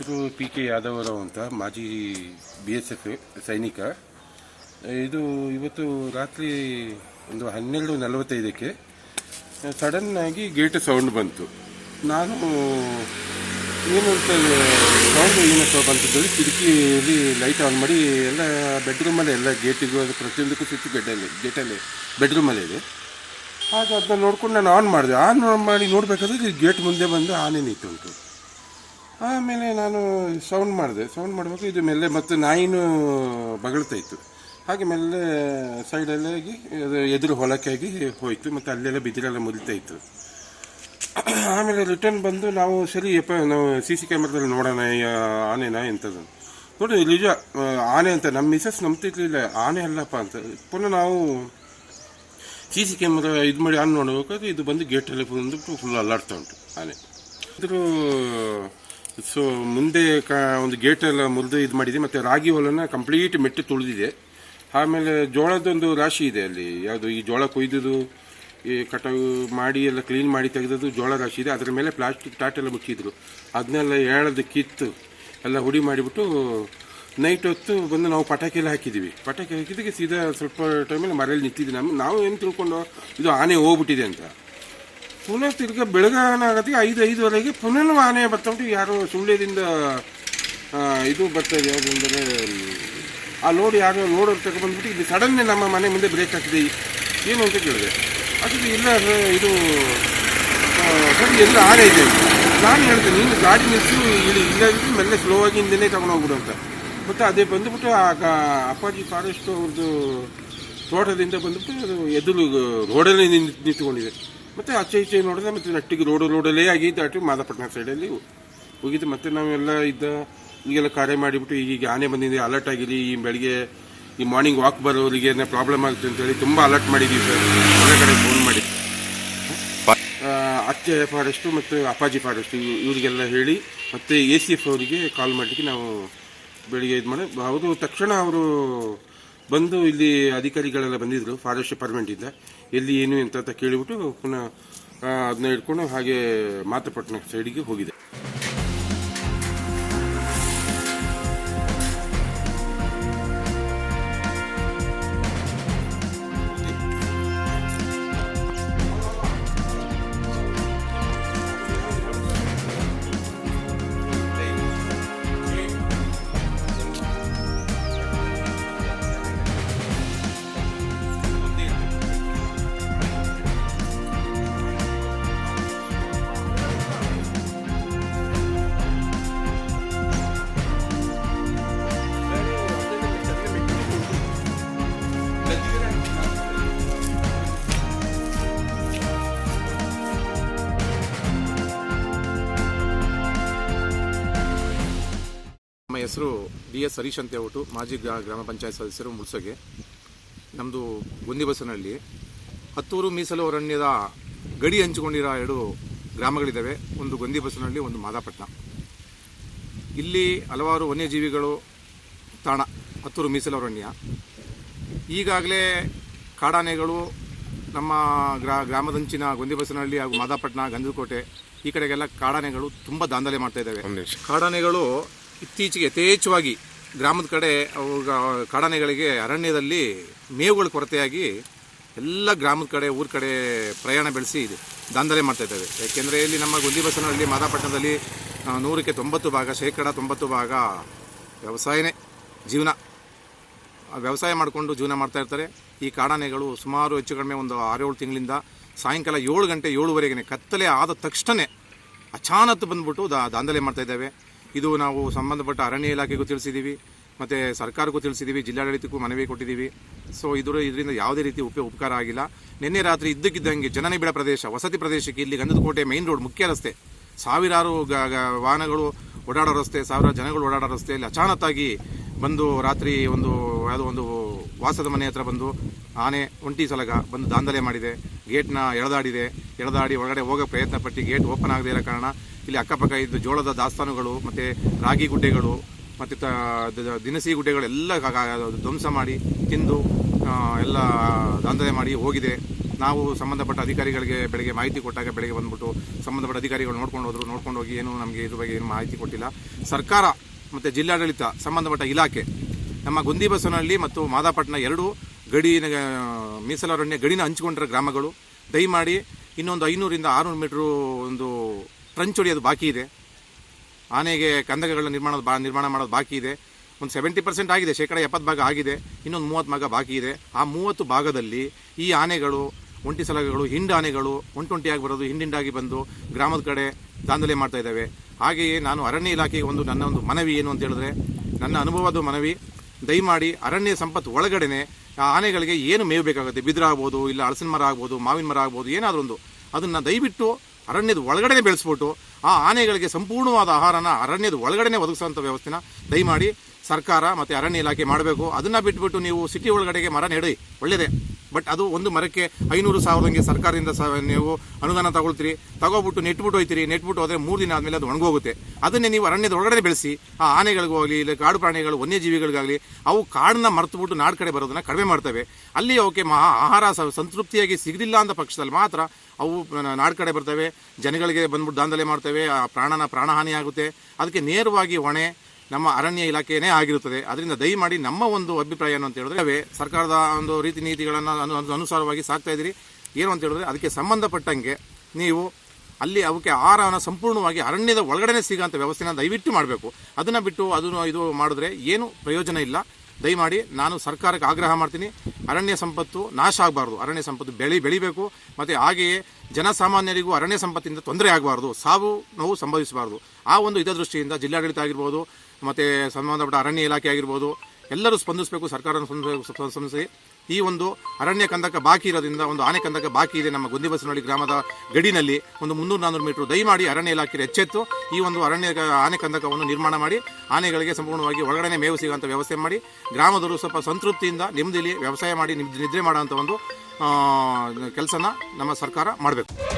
ಹೆಸರು PK ಯಾದವರಾವ್ ಅಂತ, ಮಾಜಿ BSF ಸೈನಿಕ. ಇದು ಇವತ್ತು ರಾತ್ರಿ ಒಂದು 12:45ಕ್ಕೆ ಸಡನ್ ಆಗಿ ಗೇಟ್ ಸೌಂಡ್ ಬಂತು. ನಾನು ಏನು ಅಂತ ಸೌಂಡ್ ಏನಪ್ಪ ಬಂತಿದ್ದಲ್ಲಿ ಕಿಟಕಿಯಲ್ಲಿ ಲೈಟ್ ಆನ್ ಮಾಡಿ ಎಲ್ಲ ಬೆಡ್ರೂಮಲ್ಲೇ ಎಲ್ಲ ಗೇಟಿಗೂ ಅದು ಪ್ರತಿಯೊಂದಕ್ಕೂ ಸ್ವಿಚ್ ಗೇಟಲ್ಲಿ ಬೆಡ್ರೂಮಲ್ಲೇ ಇದೆ. ಹಾಗೆ ಅದನ್ನ ನೋಡ್ಕೊಂಡು ನಾನು ಆನ್ ಮಾಡಿ ನೋಡಬೇಕಾದ್ರೆ ಗೇಟ್ ಮುಂದೆ ಬಂದು ಆನೆ ನಿಂತುಂಟು. ಆಮೇಲೆ ನಾನು ಸೌಂಡ್ ಮಾಡಬೇಕು, ಇದು ಮೆಲ್ಲೆ ಮತ್ತು ನಾಯಿನೂ ಬಗಳ್ತಾ ಇತ್ತು. ಹಾಗೆ ಮೆಲ್ಲೆ ಸೈಡಲ್ಲಾಗಿ ಅದು ಎದುರು ಹೊಲಕ್ಕಾಗಿ ಹೋಯಿತು ಮತ್ತು ಅಲ್ಲೆಲ್ಲ ಬಿದಿರೆಲ್ಲ ಮುರಿತಾ ಇತ್ತು. ಆಮೇಲೆ ರಿಟರ್ನ್ ಬಂದು ನಾವು ನಾವು CC ಕ್ಯಾಮ್ರಾದಲ್ಲಿ ನೋಡೋಣ ಆನೆನಾ ಎಂಥದ್ದು ನೋಡಿ. ನಿಜ ಆನೆ ಅಂತ ನಮ್ಮ ಮಿಸಸ್ ನಂಬ್ತಿರ್ಲಿಲ್ಲ, ಆನೆ ಅಲ್ಲಪ್ಪ ಅಂತ. ಪುನಃ ನಾವು CC ಕ್ಯಾಮ್ರಾ ಇದು ಮಾಡಿ ಆನ್ ನೋಡಬೇಕಾದ್ರೆ ಇದು ಬಂದು ಗೇಟಲ್ಲಿ ಬಂದು ಫುಲ್ ಅಲ್ಲಾಡ್ತಾ ಉಂಟು ಆನೆ. ಇದ್ರ ಸೊ ಮುಂದೆ ಒಂದು ಗೇಟೆಲ್ಲ ಮುರಿದು ಇದು ಮಾಡಿದೆ ಮತ್ತು ರಾಗಿ ಹೊಲನ ಕಂಪ್ಲೀಟ್ ಮೆಟ್ಟು ತುಳಿದಿದೆ. ಆಮೇಲೆ ಜೋಳದೊಂದು ರಾಶಿ ಇದೆ ಅಲ್ಲಿ, ಯಾವುದು ಈ ಜೋಳ ಕೊಯ್ದು ಈ ಕಟಾವು ಮಾಡಿ ಎಲ್ಲ ಕ್ಲೀನ್ ಮಾಡಿ ತೆಗೆದದ್ದು ಜೋಳ ರಾಶಿ ಇದೆ. ಅದರ ಮೇಲೆ ಪ್ಲಾಸ್ಟಿಕ್ ಟಾಟೆಲ್ಲ ಮುಚ್ಚಿದ್ರು. ಅದನ್ನೆಲ್ಲ ಎಳೆದು ಕಿತ್ತು ಎಲ್ಲ ಹುಡಿ ಮಾಡಿಬಿಟ್ಟು ನೈಟ್ ಹೊತ್ತು ಬಂದು ನಾವು ಪಟಾಕಿ ಎಲ್ಲ ಹಾಕಿದ್ದೀವಿ. ಪಟಾಕಿ ಹಾಕಿದ್ದಕ್ಕೆ ಸೀದಾ ಸ್ವಲ್ಪ ಟೈಮಲ್ಲಿ ಮರೆಯಲ್ಲಿ ನಿಂತಿದ್ವಿ. ನಾವು ಏನು ತಿಳ್ಕೊಂಡು ಇದು ಆನೆ ಹೋಗ್ಬಿಟ್ಟಿದೆ ಅಂತ. ಪುನಃ ತಿರ್ಗ ಬೆಳಗಾನ ಆಗೋದಕ್ಕೆ 5:05ವರೆಗೆ ಪುನಃ ಆನೆ ಬರ್ತಾಬಿಟ್ಟು ಯಾರೋ ಸುಳ್ಳ್ಯದಿಂದ ಇದು ಬರ್ತದೆ, ಯಾವುದು ಅಂದರೆ ಆ ಲೋಡ್ ಯಾರೋ ಲೋಡ್ ತಗೊಬಂದ್ಬಿಟ್ಟು ಇಲ್ಲಿ ಸಡನ್ನೇ ನಮ್ಮ ಮನೆ ಮುಂದೆ ಬ್ರೇಕ್ ಹಾಕಿದೆ. ಏನು ಅಂತ ಕೇಳಿದೆ, ಅದಕ್ಕೆ ಇಲ್ಲ ಇದು ಸರಿ ಎಲ್ಲ ಆನೆ ಇದೆ ಅಂತ. ನಾನು ಹೇಳ್ತೇನೆ, ನೀನು ಗಾಡಿ ನಿಲ್ಲಿಸಿ ಇಲ್ಲಿ ಇಲ್ಲದಿದ್ದು ಮೆಲ್ಲ ಸ್ಲೋ ಆಗಿ ಹಿಂದೆನೇ ತಗೊಂಡೋಗ್ಬಿಡು ಅಂತ. ಮತ್ತು ಅದೇ ಬಂದುಬಿಟ್ಟು ಅಪ್ಪಾಜಿ ಫಾರೆಸ್ಟ್ ಅವ್ರದ್ದು ತೋಟದಿಂದ ಬಂದುಬಿಟ್ಟು ಅದು ಎದುರು ರೋಡಲ್ಲೇ ನಿಂತ್ಕೊಂಡಿದೆ. ಮತ್ತು ಆಚೆ ಈಚೆ ನೋಡಿದ್ರೆ ಮತ್ತು ನಟ್ಟಿಗೆ ರೋಡಲ್ಲೇ ಆಗಿ ದಾಟಿ ಮಾದಪಟ್ಟಣ ಸೈಡಲ್ಲಿ ಹೋಗಿದ್ದು. ಮತ್ತು ನಾವೆಲ್ಲ ಈಗೆಲ್ಲ ಕಾರ್ಯ ಮಾಡಿಬಿಟ್ಟು ಈಗ ಆನೆ ಬಂದಿದೆ, ಅಲರ್ಟ್ ಆಗಿರಿ. ಈ ಬೆಳಿಗ್ಗೆ ಈ ಮಾರ್ನಿಂಗ್ ವಾಕ್ ಬರೋರಿಗೆ ಪ್ರಾಬ್ಲಮ್ ಆಗುತ್ತೆ ಅಂತೇಳಿ ತುಂಬ ಅಲರ್ಟ್ ಮಾಡಿದ್ದೀವಿ ಸರ್. ಒಳ್ಳೆ ಕಡೆ ಫೋನ್ ಮಾಡಿ ಅಚ್ಚೆ ಫಾರೆಸ್ಟು ಮತ್ತು ಅಪ್ಪಾಜಿ ಫಾರೆಸ್ಟು ಇವರಿಗೆಲ್ಲ ಹೇಳಿ ಮತ್ತು ACF ಅವರಿಗೆ ಕಾಲ್ ಮಾಡಲಿಕ್ಕೆ ನಾವು ಬೆಳಿಗ್ಗೆ ಇದು ಮಾಡಿ ಅವರು ತಕ್ಷಣ ಅವರು ಬಂದು ಇಲ್ಲಿ ಅಧಿಕಾರಿಗಳೆಲ್ಲ ಬಂದಿದ್ದರು ಫಾರೆಸ್ಟ್ ಡಿಪಾರ್ಟ್ಮೆಂಟಿಂದ. ಎಲ್ಲಿ ಏನು ಅಂತ ಕೇಳಿಬಿಟ್ಟು ಪುನಃ ಅದನ್ನ ಹಿಡ್ಕೊಂಡು ಹಾಗೆ ಮಾತಪಟ್ಟಣ ಸೈಡಿಗೆ ಹೋಗಿದೆ. ನಮ್ಮ ಹೆಸರು DS ಹರೀಶ್ ಅಂತ ಹೇಳ್ಬಿಟ್ಟು, ಮಾಜಿ ಗ್ರಾಮ ಪಂಚಾಯತ್ ಸದಸ್ಯರು ಮುಳ್ಸಗೆ. ನಮ್ಮದು ಗೊಂದಿಬಸನಹಳ್ಳಿ. ಹತ್ತೂರು ಮೀಸಲು ಅರಣ್ಯದ ಗಡಿ ಹಂಚಿಕೊಂಡಿರೋ 2 ಗ್ರಾಮಗಳಿದ್ದಾವೆ. ಒಂದು ಗೊಂದಿಬಸನಹಳ್ಳಿ, ಒಂದು ಮಾದಾಪಟ್ಟಣ. ಇಲ್ಲಿ ಹಲವಾರು ವನ್ಯಜೀವಿಗಳು ತಾಣ ಹತ್ತೂರು ಮೀಸಲು ಅರಣ್ಯ. ಈಗಾಗಲೇ ಕಾಡಾನೆಗಳು ನಮ್ಮ ಗ್ರಾಮದಂಚಿನ ಗೊಂದಿಬಸನಹಳ್ಳಿ ಹಾಗೂ ಮಾದಾಪಟ್ಟಣ, ಗಂಧದಕೋಟೆ ಈ ಕಡೆಗೆಲ್ಲ ಕಾಡಾನೆಗಳು ತುಂಬ ದಾಂಧಲೆ ಮಾಡ್ತಾ ಇದ್ದಾವೆ. ಕಾಡಾನೆಗಳು ಇತ್ತೀಚೆಗೆ ಯಥೇಚ್ಛವಾಗಿ ಗ್ರಾಮದ ಕಡೆ ಕಾಡಾನೆಗಳಿಗೆ ಅರಣ್ಯದಲ್ಲಿ ಮೇವುಗಳ ಕೊರತೆಯಾಗಿ ಎಲ್ಲ ಗ್ರಾಮದ ಕಡೆ ಊರ ಕಡೆ ಪ್ರಯಾಣ ಬೆಳೆಸಿ ದಾಂಧಲೆ ಮಾಡ್ತಾ ಇದ್ದಾವೆ. ಯಾಕೆಂದರೆ ಇಲ್ಲಿ ನಮ್ಮ ಗೊಂದಿಬಸನಹಳ್ಳಿ ಮಾದಾಪಟ್ಟಣದಲ್ಲಿ 100ಕ್ಕೆ 90 ಭಾಗ, 90% ಭಾಗ ವ್ಯವಸಾಯನೇ ಜೀವನ. ವ್ಯವಸಾಯ ಮಾಡಿಕೊಂಡು ಜೀವನ ಮಾಡ್ತಾ ಇರ್ತಾರೆ. ಈ ಕಾಡಾನೆಗಳು ಸುಮಾರು ಹೆಚ್ಚು ಕಡಿಮೆ ಒಂದು 6-7 ತಿಂಗಳಿಂದ ಸಾಯಂಕಾಲ 7 ಗಂಟೆ 7:30ಗೆ ಕತ್ತಲೆ ಆದ ತಕ್ಷಣ ಅಚಾನಕ್ ಬಂದ್ಬಿಟ್ಟು ದಾಂಧಲೆ ಮಾಡ್ತಾ ಇದ್ದಾವೆ. ಇದು ನಾವು ಸಂಬಂಧಪಟ್ಟ ಅರಣ್ಯ ಇಲಾಖೆಗೂ ತಿಳಿಸಿದ್ದೀವಿ, ಮತ್ತು ಸರ್ಕಾರಕ್ಕೂ ತಿಳಿಸಿದ್ದೀವಿ, ಜಿಲ್ಲಾಡಳಿತಕ್ಕೂ ಮನವಿ ಕೊಟ್ಟಿದ್ದೀವಿ. ಸೊ ಇದರಿಂದ ಯಾವುದೇ ರೀತಿ ಉಪಕಾರ ಆಗಿಲ್ಲ. ನಿನ್ನೆ ರಾತ್ರಿ ಇದ್ದಕ್ಕಿದ್ದಂಗೆ ಜನನಿಬಿಡ ಪ್ರದೇಶ, ವಸತಿ ಪ್ರದೇಶಕ್ಕೆ, ಇಲ್ಲಿ ಗಂಧದಕೋಟೆ ಮೈನ್ ರೋಡ್ ಮುಖ್ಯ ರಸ್ತೆ, ಸಾವಿರಾರು ವಾಹನಗಳು ಓಡಾಡೋ ರಸ್ತೆ, ಸಾವಿರಾರು ಜನಗಳು ಓಡಾಡೋ ರಸ್ತೆಯಲ್ಲಿ ಅಚಾನಕ್ಕಾಗಿ ಬಂದು ರಾತ್ರಿ ಯಾವುದೋ ಒಂದು ವಾಸದ ಮನೆ ಹತ್ರ ಬಂದು ಆನೆ ಒಂಟಿ ಸಲಗ ಬಂದು ದಾಂಧಲೆ ಮಾಡಿದೆ. ಗೇಟ್ನ ಎಳೆದಾಡಿ ಒಳಗಡೆ ಹೋಗೋ ಪ್ರಯತ್ನ ಪಟ್ಟು ಗೇಟ್ ಓಪನ್ ಆಗದೇ ಇರೋ ಕಾರಣ ಇಲ್ಲಿ ಅಕ್ಕಪಕ್ಕ ಇದ್ದು ಜೋಳದ ದಾಸ್ತಾನುಗಳು ಮತ್ತು ರಾಗಿ ಗುಡ್ಡೆಗಳು ಮತ್ತು ದಿನಸಿ ಗುಡ್ಡೆಗಳೆಲ್ಲ ಧ್ವಂಸ ಮಾಡಿ ತಿಂದು ಎಲ್ಲ ದಾಂಧಲೆ ಮಾಡಿ ಹೋಗಿದೆ. ನಾವು ಸಂಬಂಧಪಟ್ಟ ಅಧಿಕಾರಿಗಳಿಗೆ ಬೆಳಗ್ಗೆ ಮಾಹಿತಿ ಕೊಟ್ಟಾಗ ಬೆಳಗ್ಗೆ ಬಂದ್ಬಿಟ್ಟು ಸಂಬಂಧಪಟ್ಟ ಅಧಿಕಾರಿಗಳು ನೋಡ್ಕೊಂಡು ಹೋಗಿ ಏನು ನಮಗೆ ಇದ್ರ ಬಗ್ಗೆ ಏನು ಮಾಹಿತಿ ಕೊಟ್ಟಿಲ್ಲ. ಸರ್ಕಾರ ಮತ್ತು ಜಿಲ್ಲಾಡಳಿತ ಸಂಬಂಧಪಟ್ಟ ಇಲಾಖೆ ನಮ್ಮ ಗುಂದಿಬಸವನಹಳ್ಳಿ ಮತ್ತು ಮಾದಾಪಟ್ಟಣ ಎರಡು ಗಡಿ ಮೀಸಲಾರಣ್ಯ ಗಡಿನ ಹಂಚಿಕೊಂಡಿರೋ ಗ್ರಾಮಗಳು ದಯಮಾಡಿ ಇನ್ನೊಂದು 500 ರಿಂದ 600 ಮೀಟ್ರು ಒಂದು ಟ್ರಂಚ್ ಹೊಡೆಯೋದು ಬಾಕಿ ಇದೆ. ಆನೆಗೆ ಕಂದಕಗಳ ನಿರ್ಮಾಣ ಮಾಡೋದು ಬಾಕಿ ಇದೆ. ಒಂದು 70% ಆಗಿದೆ, 70% ಆಗಿದೆ. ಇನ್ನೊಂದು 30 ಭಾಗ ಬಾಕಿ ಇದೆ. ಆ 30 ಭಾಗದಲ್ಲಿ ಈ ಆನೆಗಳು ಒಂಟಿ ಸಲಗಗಳು ಹಿಂಡು ಆನೆಗಳು ಒಂಟೊಂಟಿಯಾಗಿ ಬರೋದು, ಹಿಂಡಿಂಡಾಗಿ ಬಂದು ಗ್ರಾಮದ ಕಡೆ ದಾಂಧಲೆ ಮಾಡ್ತಾ ಇದ್ದಾವೆ. ಹಾಗೆಯೇ ನಾನು ಅರಣ್ಯ ಇಲಾಖೆಗೆ ನನ್ನ ಒಂದು ಮನವಿ ಏನು ಅಂತ ಹೇಳಿದ್ರೆ, ನನ್ನ ಅನುಭವದ ಮನವಿ, ದಯಮಾಡಿ ಅರಣ್ಯ ಸಂಪತ್ತು ಒಳಗಡೆನೆ ಆ ಆನೆಗಳಿಗೆ ಏನು ಮೇವು ಬೇಕಾಗುತ್ತೆ, ಬಿದಿರು ಆಗ್ಬೋದು, ಇಲ್ಲ ಹಲಸಿನ ಮರ ಆಗ್ಬೋದು, ಮಾವಿನ ಮರ ಆಗ್ಬೋದು, ಏನಾದರೂ ಒಂದು ಅದನ್ನು ದಯವಿಟ್ಟು ಅರಣ್ಯದ ಒಳಗಡೆ ಬೆಳೆಸ್ಬಿಟ್ಟು ಆ ಆನೆಗಳಿಗೆ ಸಂಪೂರ್ಣವಾದ ಆಹಾರನ ಅರಣ್ಯದ ಒಳಗಡೆ ಒದಗಿಸುವಂಥ ವ್ಯವಸ್ಥೆನ ದಯಮಾಡಿ ಸರ್ಕಾರ ಮತ್ತು ಅರಣ್ಯ ಇಲಾಖೆ ಮಾಡಬೇಕು. ಅದನ್ನು ಬಿಟ್ಬಿಟ್ಟು ನೀವು ಸಿಟಿ ಒಳಗಡೆಗೆ ಮರ ನೆಡಿ ಒಳ್ಳೆಯದೇ, ಬಟ್ ಅದು ಒಂದು ಮರಕ್ಕೆ 500,000 ಸರ್ಕಾರದಿಂದ ನೀವು ಅನುದಾನ ತಗೋಬಿಟ್ಟು ನೆಟ್ಬಿಟ್ಟು ಹೋದರೆ 3 ದಿನ ಆದಮೇಲೆ ಅದು ಒಣಗೋಗುತ್ತೆ. ಅದನ್ನೇ ನೀವು ಅರಣ್ಯದ ಒಳಗಡೆ ಬೆಳೆಸಿ ಆ ಆನೆಗಳಿಗಾಗಲಿ ಇಲ್ಲ ಕಾಡು ಪ್ರಾಣಿಗಳು ವನ್ಯಜೀವಿಗಳಿಗಾಗಲಿ ಅವು ಕಾಡನ್ನ ಮರೆತುಬಿಟ್ಟು ನಾಡು ಕಡೆ ಬರೋದನ್ನ ಕಡಿಮೆ ಮಾಡ್ತವೆ. ಅಲ್ಲಿ ಅವಕ್ಕೆ ಆಹಾರ ಸಂತೃಪ್ತಿಯಾಗಿ ಸಿಗಲಿಲ್ಲ ಅಂತ ಪಕ್ಷದಲ್ಲಿ ಮಾತ್ರ ಅವು ನಾಡು ಕಡೆ ಬರ್ತವೆ, ಜನಗಳಿಗೆ ಬಂದ್ಬಿಟ್ಟು ದಾಂಧಲೆ ಮಾಡ್ತವೆ, ಆ ಪ್ರಾಣಹಾನಿ ಆಗುತ್ತೆ. ಅದಕ್ಕೆ ನೇರವಾಗಿ ಹೊಣೆ ನಮ್ಮ ಅರಣ್ಯ ಇಲಾಖೆಯೇ ಆಗಿರುತ್ತದೆ. ಅದರಿಂದ ದಯಮಾಡಿ ನಮ್ಮ ಒಂದು ಅಭಿಪ್ರಾಯ ಏನು ಅಂತ ಹೇಳಿದ್ರೆ, ಸರ್ಕಾರದ ಒಂದು ರೀತಿ ನೀತಿಗಳನ್ನು ಅನುಸಾರವಾಗಿ ಸಾಕ್ತಾ ಇದ್ದೀರಿ. ಏನು ಅಂತ ಹೇಳಿದ್ರೆ ಅದಕ್ಕೆ ಸಂಬಂಧಪಟ್ಟಂಗೆ ನೀವು ಅಲ್ಲಿ ಅವಕ್ಕೆ ಆಹಾರವನ್ನು ಸಂಪೂರ್ಣವಾಗಿ ಅರಣ್ಯದ ಒಳಗಡೆ ಸಿಗೋಂಥ ವ್ಯವಸ್ಥೆನ ದಯವಿಟ್ಟು ಮಾಡಬೇಕು. ಅದನ್ನು ಬಿಟ್ಟು ಇದು ಮಾಡಿದ್ರೆ ಏನು ಪ್ರಯೋಜನ ಇಲ್ಲ. ದಯಮಾಡಿ ನಾನು ಸರ್ಕಾರಕ್ಕೆ ಆಗ್ರಹ ಮಾಡ್ತೀನಿ, ಅರಣ್ಯ ಸಂಪತ್ತು ನಾಶ ಆಗಬಾರ್ದು, ಅರಣ್ಯ ಸಂಪತ್ತು ಬೆಳಿಬೇಕು. ಮತ್ತು ಹಾಗೆಯೇ ಜನಸಾಮಾನ್ಯರಿಗೂ ಅರಣ್ಯ ಸಂಪತ್ತಿನಿಂದ ತೊಂದರೆ ಆಗಬಾರ್ದು, ಸಾವು ನೋವು ಸಂಭವಿಸಬಾರ್ದು. ಆ ಒಂದು ಹಿತದೃಷ್ಟಿಯಿಂದ ಜಿಲ್ಲಾಡಳಿತ ಆಗಿರ್ಬೋದು ಮತ್ತು ಸಂಬಂಧಪಟ್ಟ ಅರಣ್ಯ ಇಲಾಖೆ ಆಗಿರ್ಬೋದು ಎಲ್ಲರೂ ಸ್ಪಂದಿಸಬೇಕು, ಸರ್ಕಾರ ಸ್ಪಂದಿಸಿ. ಈ ಒಂದು ಅರಣ್ಯ ಕಂದಕ ಬಾಕಿ ಇರೋದ್ರಿಂದ ಒಂದು ಆನೆ ಕಂದಕ ಬಾಕಿ ಇದೆ ನಮ್ಮ ಗುಂದಿಬಸವನಹಳ್ಳಿ ಗ್ರಾಮದ ಗಡಿನಲ್ಲಿ ಒಂದು 300-400 ಮೀಟರ್. ದಯಮಾಡಿ ಅರಣ್ಯ ಇಲಾಖೆ ಎಚ್ಚೆತ್ತು ಈ ಒಂದು ಆನೆ ಕಂದಕವನ್ನು ನಿರ್ಮಾಣ ಮಾಡಿ ಆನೆಗಳಿಗೆ ಸಂಪೂರ್ಣವಾಗಿ ಒಳಗಡೆ ಮೇವು ಸಿಗುವಂಥ ವ್ಯವಸ್ಥೆ ಮಾಡಿ ಗ್ರಾಮದವರು ಸ್ವಲ್ಪ ಸಂತೃಪ್ತಿಯಿಂದ ನೆಮ್ಮದಿಯಲ್ಲಿ ವ್ಯವಸಾಯ ಮಾಡಿ ನಿದ್ರೆ ಮಾಡೋಂಥ ಒಂದು ಕೆಲಸನ ನಮ್ಮ ಸರ್ಕಾರ ಮಾಡಬೇಕು.